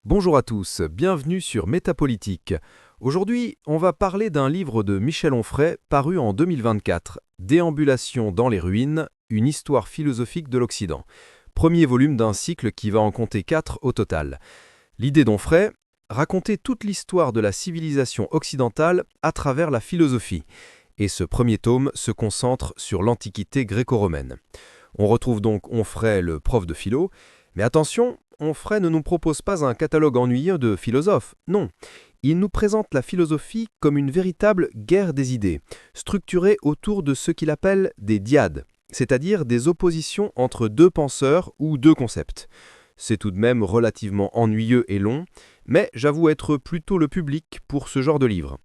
Bonjour à tous, bienvenue sur Métapolitique. Aujourd'hui, on va parler d'un livre de Michel Onfray paru en 2024, Déambulation dans les ruines, une histoire philosophique de l'Occident. Premier volume d'un cycle qui va en compter 4 au total. L'idée d'Onfray, raconter toute l'histoire de la civilisation occidentale à travers la philosophie. Et ce premier tome se concentre sur l'Antiquité gréco-romaine. On retrouve donc Onfray, le prof de philo, mais attention, Onfray ne nous propose pas un catalogue ennuyeux de philosophes, non. Il nous présente la philosophie comme une véritable guerre des idées, structurée autour de ce qu'il appelle des dyades, c'est-à-dire des oppositions entre deux penseurs ou deux concepts. C'est tout de même relativement ennuyeux et long, mais j'avoue être plutôt le public pour ce genre de livre.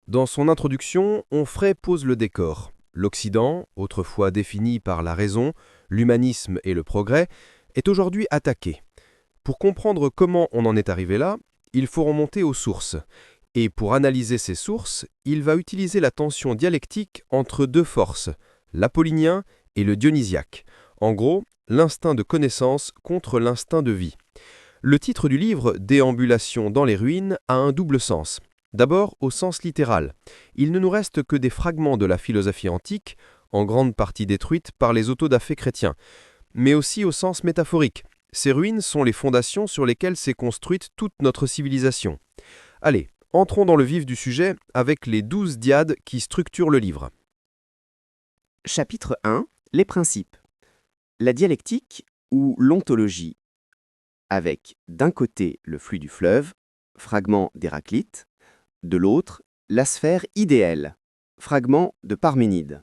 Dans son introduction, Onfray pose le décor. L'Occident, autrefois défini par la raison, l'humanisme et le progrès, est aujourd'hui attaqué. Pour comprendre comment on en est arrivé là, il faut remonter aux sources. Et pour analyser ces sources, il va utiliser la tension dialectique entre deux forces, l'apollinien et le dionysiaque. En gros, l'instinct de connaissance contre l'instinct de vie. Le titre du livre, Déambulation dans les ruines, a un double sens. D'abord, au sens littéral. Il ne nous reste que des fragments de la philosophie antique, en grande partie détruites par les autodafés chrétiens, mais aussi au sens métaphorique. Ces ruines sont les fondations sur lesquelles s'est construite toute notre civilisation. Allez, entrons dans le vif du sujet avec les 12 dyades qui structurent le livre. Chapitre 1. Les principes. La dialectique ou l'ontologie, avec d'un côté le flux du fleuve, fragment d'Héraclite, de l'autre la sphère idéale, fragment de Parménide.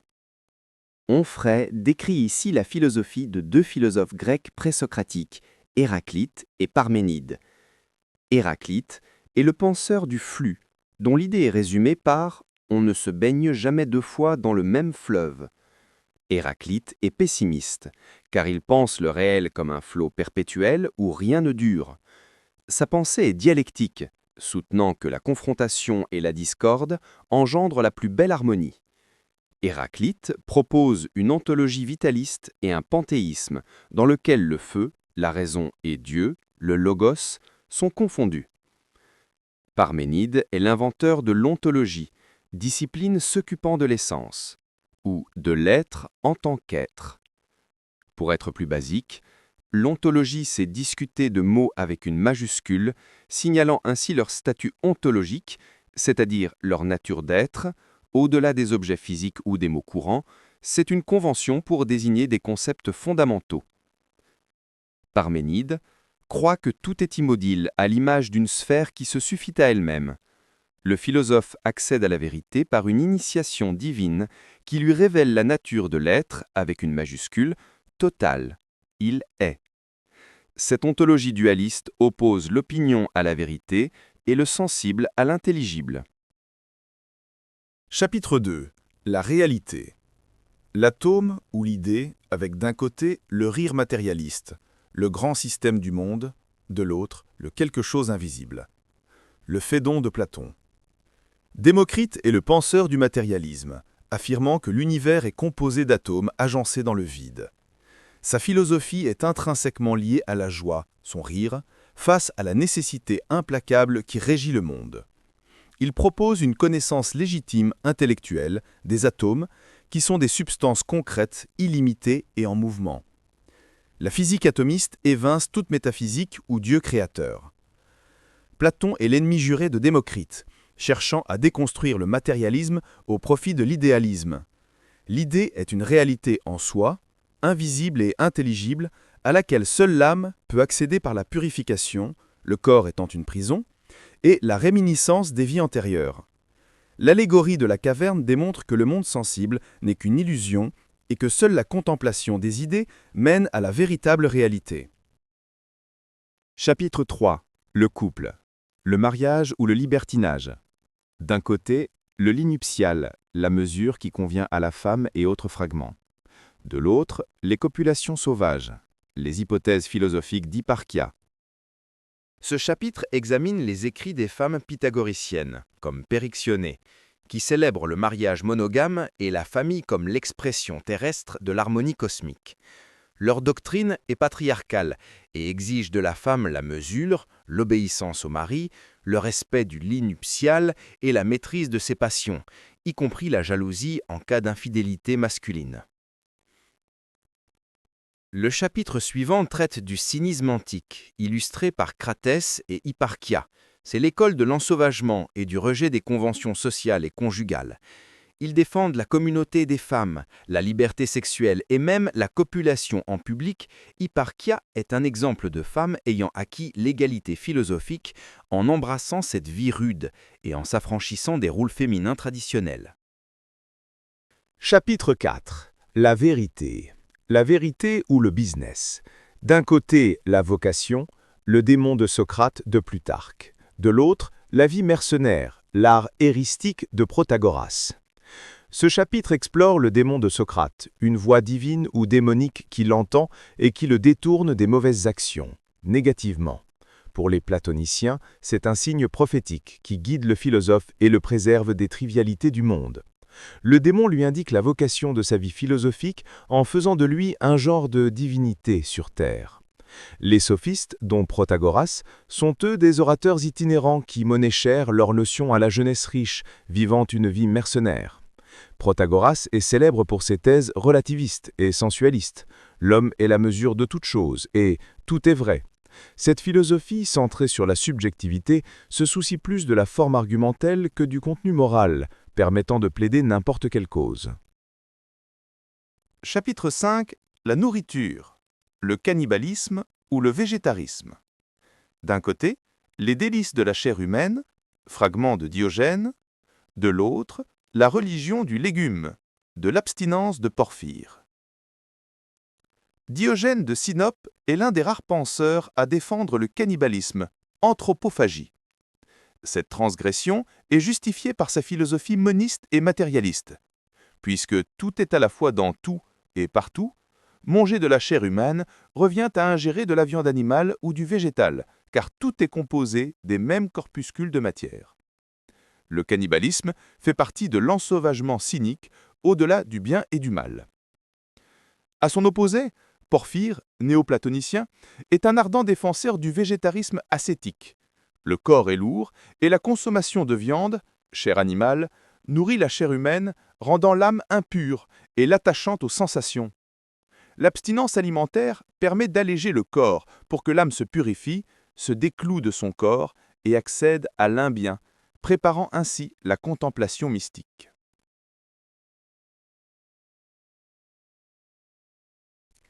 Onfray décrit ici la philosophie de deux philosophes grecs présocratiques, Héraclite et Parménide. Héraclite est le penseur du flux, dont l'idée est résumée par « on ne se baigne jamais deux fois dans le même fleuve ». Héraclite est pessimiste, car il pense le réel comme un flot perpétuel où rien ne dure. Sa pensée est dialectique, soutenant que la confrontation et la discorde engendrent la plus belle harmonie. Héraclite propose une ontologie vitaliste et un panthéisme dans lequel le feu, la raison et Dieu, le logos, sont confondus. Parménide est l'inventeur de l'ontologie, discipline s'occupant de l'essence, ou de l'être en tant qu'être. Pour être plus basique, l'ontologie c'est discuter de mots avec une majuscule, signalant ainsi leur statut ontologique, c'est-à-dire leur nature d'être. Au-delà des objets physiques ou des mots courants, c'est une convention pour désigner des concepts fondamentaux. Parménide croit que tout est immodile à l'image d'une sphère qui se suffit à elle-même. Le philosophe accède à la vérité par une initiation divine qui lui révèle la nature de l'être, avec une majuscule, totale. Il est. Cette ontologie dualiste oppose l'opinion à la vérité et le sensible à l'intelligible. Chapitre 2. La réalité. L'atome ou l'idée, avec d'un côté le rire matérialiste, le grand système du monde, de l'autre le quelque chose invisible. Le Phédon de Platon. Démocrite est le penseur du matérialisme, affirmant que l'univers est composé d'atomes agencés dans le vide. Sa philosophie est intrinsèquement liée à la joie, son rire, face à la nécessité implacable qui régit le monde. Il propose une connaissance légitime intellectuelle des atomes qui sont des substances concrètes, illimitées et en mouvement. La physique atomiste évince toute métaphysique ou Dieu créateur. Platon est l'ennemi juré de Démocrite, cherchant à déconstruire le matérialisme au profit de l'idéalisme. L'idée est une réalité en soi, invisible et intelligible, à laquelle seule l'âme peut accéder par la purification, le corps étant une prison, et la réminiscence des vies antérieures. L'allégorie de la caverne démontre que le monde sensible n'est qu'une illusion et que seule la contemplation des idées mène à la véritable réalité. Chapitre 3. Le couple. Le mariage ou le libertinage. D'un côté, le lit nuptial, la mesure qui convient à la femme et autres fragments. De l'autre, les copulations sauvages, les hypothèses philosophiques d'Hipparchia. Ce chapitre examine les écrits des femmes pythagoriciennes, comme Périxionée, qui célèbrent le mariage monogame et la famille comme l'expression terrestre de l'harmonie cosmique. Leur doctrine est patriarcale et exige de la femme la mesure, l'obéissance au mari, le respect du lit nuptial et la maîtrise de ses passions, y compris la jalousie en cas d'infidélité masculine. Le chapitre suivant traite du cynisme antique, illustré par Cratès et Hipparchia. C'est l'école de l'ensauvagement et du rejet des conventions sociales et conjugales. Ils défendent la communauté des femmes, la liberté sexuelle et même la copulation en public. Hipparchia est un exemple de femme ayant acquis l'égalité philosophique en embrassant cette vie rude et en s'affranchissant des rôles féminins traditionnels. Chapitre 4. La vérité. La vérité ou le business. D'un côté, la vocation, le démon de Socrate de Plutarque. De l'autre, la vie mercenaire, l'art éristique de Protagoras. Ce chapitre explore le démon de Socrate, une voix divine ou démonique qui l'entend et qui le détourne des mauvaises actions, négativement. Pour les platoniciens, c'est un signe prophétique qui guide le philosophe et le préserve des trivialités du monde. Le démon lui indique la vocation de sa vie philosophique en faisant de lui un genre de divinité sur terre. Les sophistes, dont Protagoras, sont eux des orateurs itinérants qui monnaient cher leurs notions à la jeunesse riche, vivant une vie mercenaire. Protagoras est célèbre pour ses thèses relativistes et sensualistes. L'homme est la mesure de toute chose et tout est vrai. Cette philosophie, centrée sur la subjectivité, se soucie plus de la forme argumentelle que du contenu moral, permettant de plaider n'importe quelle cause. Chapitre 5. La nourriture, le cannibalisme ou le végétarisme. D'un côté, les délices de la chair humaine, fragment de Diogène, de l'autre, la religion du légume, de l'abstinence de Porphyre. Diogène de Sinope est l'un des rares penseurs à défendre le cannibalisme, anthropophagie. Cette transgression est justifiée par sa philosophie moniste et matérialiste. Puisque tout est à la fois dans tout et partout, manger de la chair humaine revient à ingérer de la viande animale ou du végétal, car tout est composé des mêmes corpuscules de matière. Le cannibalisme fait partie de l'ensauvagement cynique au-delà du bien et du mal. À son opposé, Porphyre, néoplatonicien, est un ardent défenseur du végétarisme ascétique. Le corps est lourd et la consommation de viande, chair animale, nourrit la chair humaine, rendant l'âme impure et l'attachant aux sensations. L'abstinence alimentaire permet d'alléger le corps pour que l'âme se purifie, se décloue de son corps et accède à l'un-bien, préparant ainsi la contemplation mystique.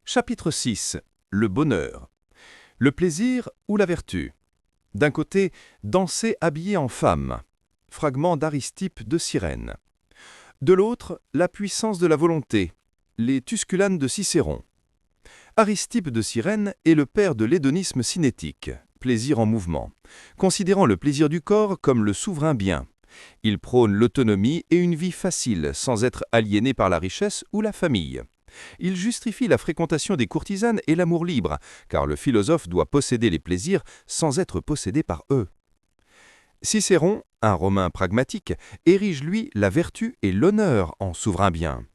Chapitre 6. Le bonheur. Le plaisir ou la vertu. D'un côté, danser habillé en femme. Fragment d'Aristippe de Cyrène. De l'autre, la puissance de la volonté. Les Tusculanes de Cicéron. Aristippe de Cyrène est le père de l'hédonisme cinétique, plaisir en mouvement, considérant le plaisir du corps comme le souverain bien. Il prône l'autonomie et une vie facile, sans être aliéné par la richesse ou la famille. Il justifie la fréquentation des courtisanes et l'amour libre, car le philosophe doit posséder les plaisirs sans être possédé par eux. Cicéron, un Romain pragmatique, érige lui la vertu et l'honneur en souverain bien.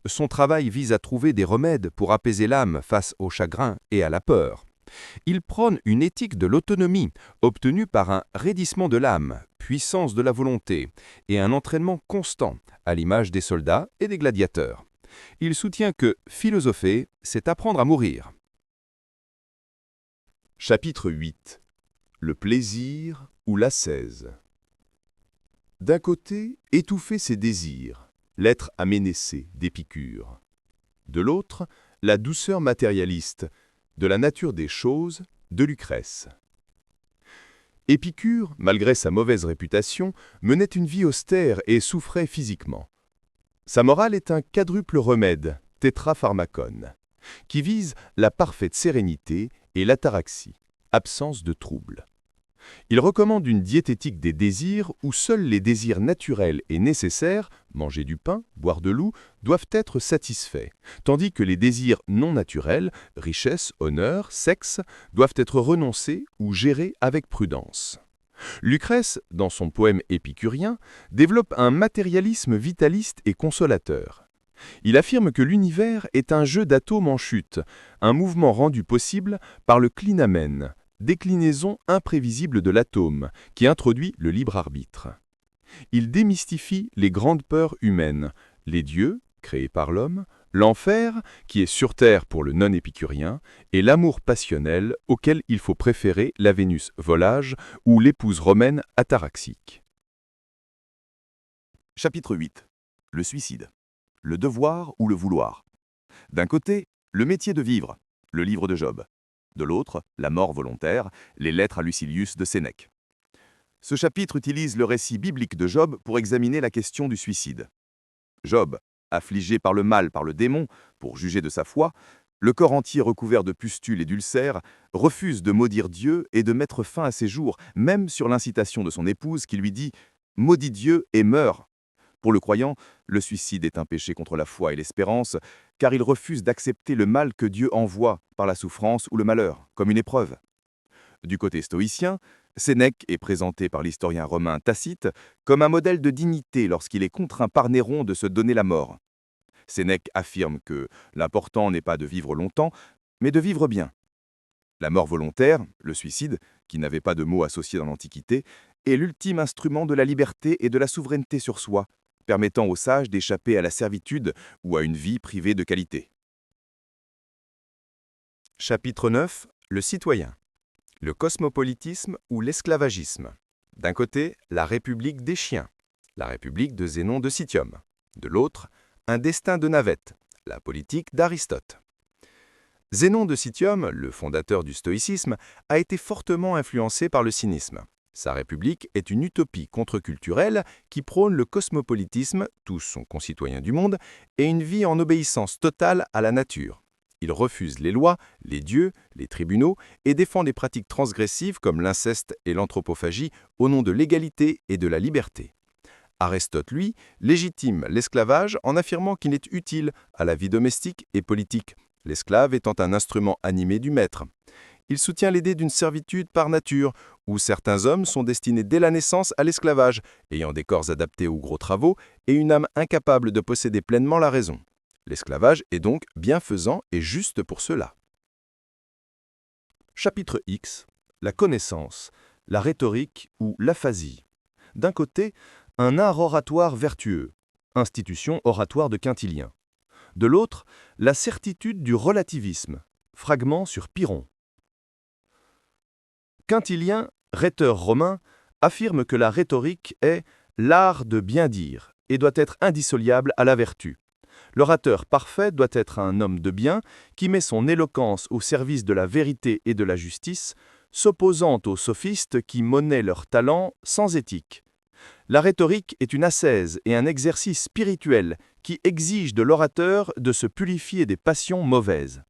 Son travail vise à trouver des remèdes pour apaiser l'âme face au chagrin et à la peur. Il prône une éthique de l'autonomie, obtenue par un raidissement de l'âme, puissance de la volonté, et un entraînement constant, à l'image des soldats et des gladiateurs. Il soutient que philosopher, c'est apprendre à mourir. Chapitre 8. Le plaisir ou l'ascèse. D'un côté, étouffer ses désirs, l'être aménécé d'Épicure. De l'autre, la douceur matérialiste, de la nature des choses, de Lucrèce. Épicure, malgré sa mauvaise réputation, menait une vie austère et souffrait physiquement. Sa morale est un quadruple remède, tétrapharmacone, qui vise la parfaite sérénité et l'ataraxie, absence de trouble. Il recommande une diététique des désirs où seuls les désirs naturels et nécessaires, manger du pain, boire de l'eau, doivent être satisfaits, tandis que les désirs non naturels, richesse, honneur, sexe, doivent être renoncés ou gérés avec prudence. Lucrèce, dans son poème épicurien, développe un matérialisme vitaliste et consolateur. Il affirme que l'univers est un jeu d'atomes en chute, un mouvement rendu possible par le clinamen, déclinaison imprévisible de l'atome, qui introduit le libre arbitre. Il démystifie les grandes peurs humaines, les dieux, créés par l'homme, l'enfer, qui est sur terre pour le non-épicurien, et l'amour passionnel, auquel il faut préférer la Vénus volage ou l'épouse romaine ataraxique. Chapitre 8. Le suicide. Le devoir ou le vouloir. D'un côté, le métier de vivre, le livre de Job. De l'autre, la mort volontaire, les lettres à Lucilius de Sénèque. Ce chapitre utilise le récit biblique de Job pour examiner la question du suicide. Job, affligé par le mal par le démon, pour juger de sa foi, le corps entier recouvert de pustules et d'ulcères, refuse de maudire Dieu et de mettre fin à ses jours, même sur l'incitation de son épouse qui lui dit « Maudis Dieu et meurs ». Pour le croyant, le suicide est un péché contre la foi et l'espérance, car il refuse d'accepter le mal que Dieu envoie par la souffrance ou le malheur, comme une épreuve. Du côté stoïcien, Sénèque est présenté par l'historien romain Tacite comme un modèle de dignité lorsqu'il est contraint par Néron de se donner la mort. Sénèque affirme que l'important n'est pas de vivre longtemps, mais de vivre bien. La mort volontaire, le suicide, qui n'avait pas de mot associé dans l'Antiquité, est l'ultime instrument de la liberté et de la souveraineté sur soi, permettant aux sages d'échapper à la servitude ou à une vie privée de qualité. Chapitre 9. Le citoyen. Le cosmopolitisme ou l'esclavagisme. D'un côté, la République des chiens, la République de Zénon de Citium. De l'autre, un destin de navette, la politique d'Aristote. Zénon de Citium, le fondateur du stoïcisme, a été fortement influencé par le cynisme. Sa République est une utopie contre-culturelle qui prône le cosmopolitisme, tous sont concitoyens du monde, et une vie en obéissance totale à la nature. Il refuse les lois, les dieux, les tribunaux et défend des pratiques transgressives comme l'inceste et l'anthropophagie au nom de l'égalité et de la liberté. Aristote, lui, légitime l'esclavage en affirmant qu'il est utile à la vie domestique et politique, l'esclave étant un instrument animé du maître. Il soutient l'idée d'une servitude par nature, où certains hommes sont destinés dès la naissance à l'esclavage, ayant des corps adaptés aux gros travaux et une âme incapable de posséder pleinement la raison. L'esclavage est donc bienfaisant et juste pour cela. Chapitre X. La connaissance, la rhétorique ou l'aphasie. D'un côté, un art oratoire vertueux, institution oratoire de Quintilien. De l'autre, la certitude du relativisme, fragment sur Pyrrhon. Quintilien, rhéteur romain, affirme que la rhétorique est l'art de bien dire et doit être indissociable à la vertu. L'orateur parfait doit être un homme de bien qui met son éloquence au service de la vérité et de la justice, s'opposant aux sophistes qui monnaient leur talent sans éthique. La rhétorique est une ascèse et un exercice spirituel qui exige de l'orateur de se purifier des passions mauvaises.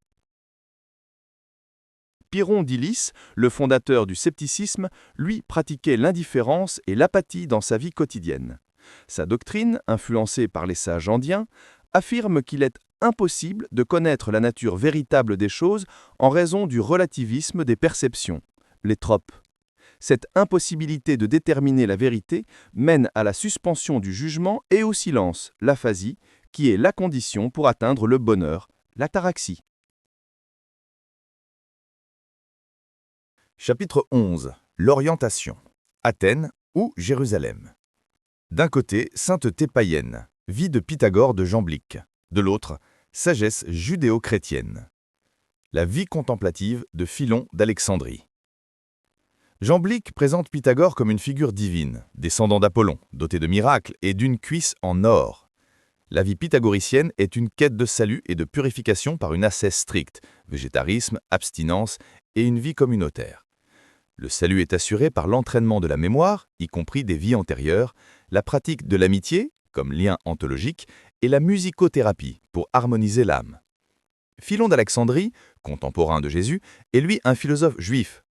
Pyrrhon d'Ilis, le fondateur du scepticisme, lui pratiquait l'indifférence et l'apathie dans sa vie quotidienne. Sa doctrine, influencée par les sages indiens, affirme qu'il est impossible de connaître la nature véritable des choses en raison du relativisme des perceptions, les tropes. Cette impossibilité de déterminer la vérité mène à la suspension du jugement et au silence, l'aphasie, qui est la condition pour atteindre le bonheur, l'ataraxie. Chapitre 11. L'orientation. Athènes ou Jérusalem. D'un côté, sainteté païenne, vie de Pythagore de Jamblique. De l'autre, sagesse judéo-chrétienne. La vie contemplative de Philon d'Alexandrie. Jamblique présente Pythagore comme une figure divine, descendant d'Apollon, doté de miracles et d'une cuisse en or. La vie pythagoricienne est une quête de salut et de purification par une ascèse stricte, végétarisme, abstinence et une vie communautaire. Le salut est assuré par l'entraînement de la mémoire, y compris des vies antérieures, la pratique de l'amitié, comme lien ontologique, et la musicothérapie, pour harmoniser l'âme. Philon d'Alexandrie, contemporain de Jésus, est lui un philosophe juif,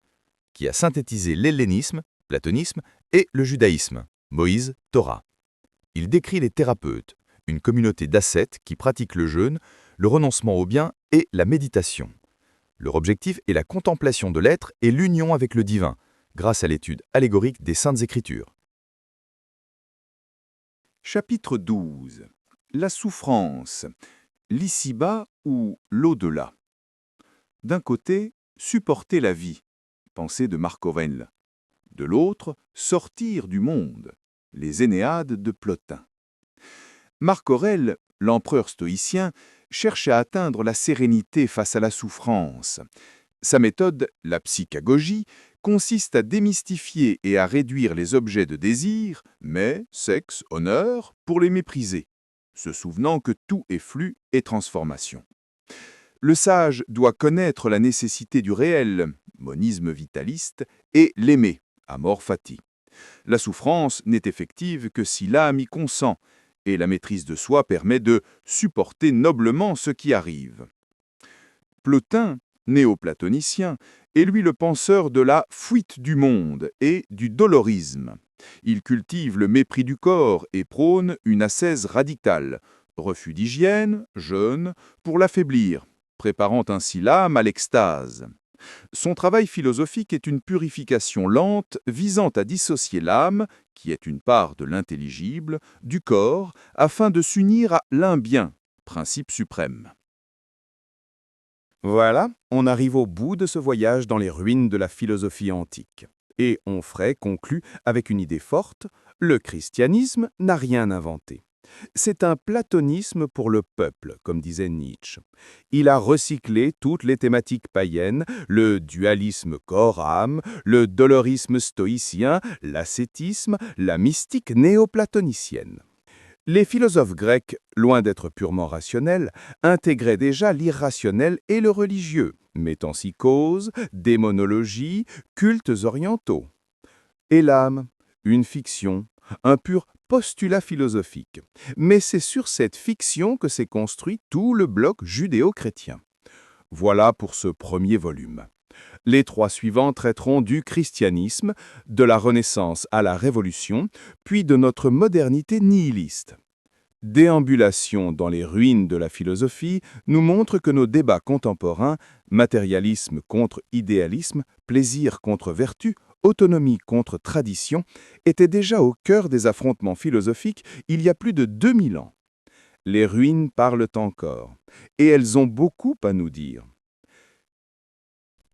qui a synthétisé l'hellénisme, platonisme et le judaïsme, Moïse, Torah. Il décrit les thérapeutes, une communauté d'ascètes qui pratiquent le jeûne, le renoncement au bien et la méditation. Leur objectif est la contemplation de l'être et l'union avec le divin, grâce à l'étude allégorique des Saintes Écritures. Chapitre 12. La souffrance, l'ici-bas ou l'au-delà. D'un côté, supporter la vie, pensée de Marc Aurèle. De l'autre, sortir du monde, les Énéades de Plotin. Marc Aurèle, l'empereur stoïcien, cherche à atteindre la sérénité face à la souffrance. Sa méthode, la psychagogie, consiste à démystifier et à réduire les objets de désir, mets, sexe, honneur, pour les mépriser, se souvenant que tout est flux et transformation. Le sage doit connaître la nécessité du réel, monisme vitaliste, et l'aimer, amor fati. La souffrance n'est effective que si l'âme y consent, et la maîtrise de soi permet de supporter noblement ce qui arrive. Plotin, néoplatonicien, est lui le penseur de la fuite du monde et du dolorisme. Il cultive le mépris du corps et prône une ascèse radicale, refus d'hygiène, jeûne, pour l'affaiblir, préparant ainsi l'âme à l'extase. Son travail philosophique est une purification lente visant à dissocier l'âme, qui est une part de l'intelligible, du corps, afin de s'unir à l'un bien, principe suprême. Voilà, on arrive au bout de ce voyage dans les ruines de la philosophie antique. Et Onfray conclut avec une idée forte, le christianisme n'a rien inventé. C'est un platonisme pour le peuple, comme disait Nietzsche. Il a recyclé toutes les thématiques païennes, le dualisme corps-âme, le dolorisme stoïcien, l'ascétisme, la mystique néoplatonicienne. Les philosophes grecs, loin d'être purement rationnels, intégraient déjà l'irrationnel et le religieux, métempsychose, démonologie, cultes orientaux. Et l'âme, une fiction, un pur postulat philosophique. Mais c'est sur cette fiction que s'est construit tout le bloc judéo-chrétien. Voilà pour ce premier volume. Les 3 suivants traiteront du christianisme, de la Renaissance à la Révolution, puis de notre modernité nihiliste. Déambulation dans les ruines de la philosophie nous montre que nos débats contemporains, matérialisme contre idéalisme, plaisir contre vertu, autonomie contre tradition, étaient déjà au cœur des affrontements philosophiques il y a plus de 2000 ans. Les ruines parlent encore, et elles ont beaucoup à nous dire.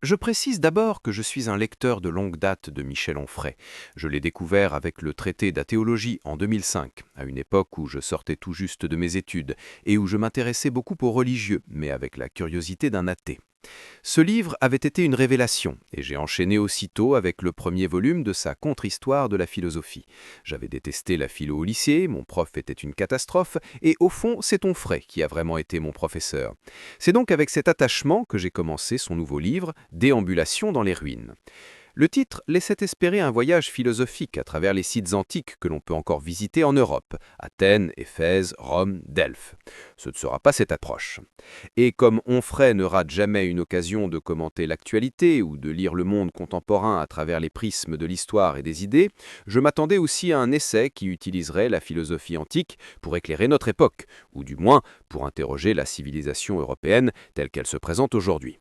Je précise d'abord que je suis un lecteur de longue date de Michel Onfray. Je l'ai découvert avec le traité d'athéologie en 2005, à une époque où je sortais tout juste de mes études et où je m'intéressais beaucoup aux religieux, mais avec la curiosité d'un athée. Ce livre avait été une révélation, et j'ai enchaîné aussitôt avec le premier volume de sa contre-histoire de la philosophie. J'avais détesté la philo au lycée, mon prof était une catastrophe, et au fond, c'est Onfray qui a vraiment été mon professeur. C'est donc avec cet attachement que j'ai commencé son nouveau livre, Déambulation dans les ruines. Le titre laissait espérer un voyage philosophique à travers les sites antiques que l'on peut encore visiter en Europe, Athènes, Éphèse, Rome, Delphes. Ce ne sera pas cette approche. Et comme Onfray ne rate jamais une occasion de commenter l'actualité ou de lire le monde contemporain à travers les prismes de l'histoire et des idées, je m'attendais aussi à un essai qui utiliserait la philosophie antique pour éclairer notre époque, ou du moins pour interroger la civilisation européenne telle qu'elle se présente aujourd'hui.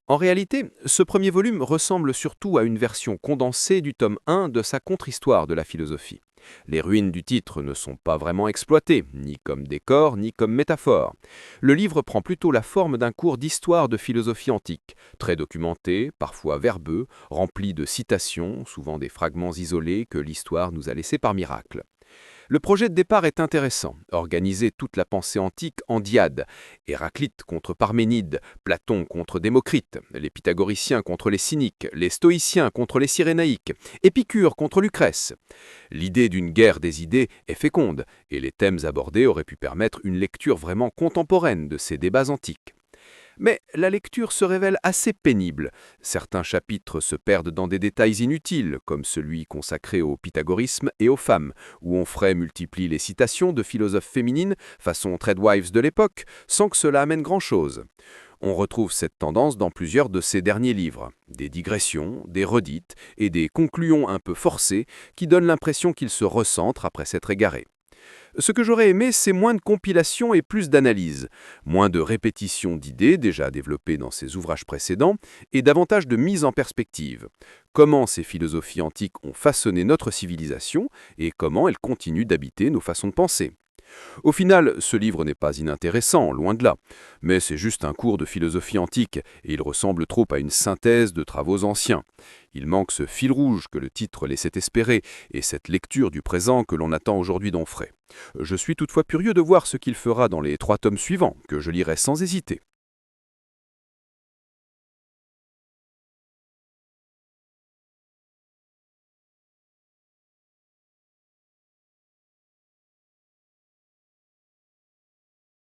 En réalité, ce premier volume ressemble surtout à une version condensée du tome 1 de sa contre-histoire de la philosophie. Les ruines du titre ne sont pas vraiment exploitées, ni comme décor, ni comme métaphore. Le livre prend plutôt la forme d'un cours d'histoire de philosophie antique, très documenté, parfois verbeux, rempli de citations, souvent des fragments isolés que l'histoire nous a laissés par miracle. Le projet de départ est intéressant, organiser toute la pensée antique en diade, Héraclite contre Parménide, Platon contre Démocrite, les pythagoriciens contre les cyniques, les stoïciens contre les cyrénaïques, Épicure contre Lucrèce. L'idée d'une guerre des idées est féconde, et les thèmes abordés auraient pu permettre une lecture vraiment contemporaine de ces débats antiques. Mais la lecture se révèle assez pénible. Certains chapitres se perdent dans des détails inutiles, comme celui consacré au pythagorisme et aux femmes, où Onfray multiplie les citations de philosophes féminines, façon Treadwives de l'époque, sans que cela amène grand-chose. On retrouve cette tendance dans plusieurs de ses derniers livres, des digressions, des redites et des conclusions un peu forcées qui donnent l'impression qu'il se recentre après s'être égaré. Ce que j'aurais aimé, c'est moins de compilation et plus d'analyse, moins de répétition d'idées déjà développées dans ses ouvrages précédents, et davantage de mise en perspective. Comment ces philosophies antiques ont façonné notre civilisation et comment elles continuent d'habiter nos façons de penser. Au final, ce livre n'est pas inintéressant, loin de là, mais c'est juste un cours de philosophie antique, et il ressemble trop à une synthèse de travaux anciens. Il manque ce fil rouge que le titre laissait espérer, et cette lecture du présent que l'on attend aujourd'hui d'Onfray. Je suis toutefois curieux de voir ce qu'il fera dans les 3 tomes suivants, que je lirai sans hésiter.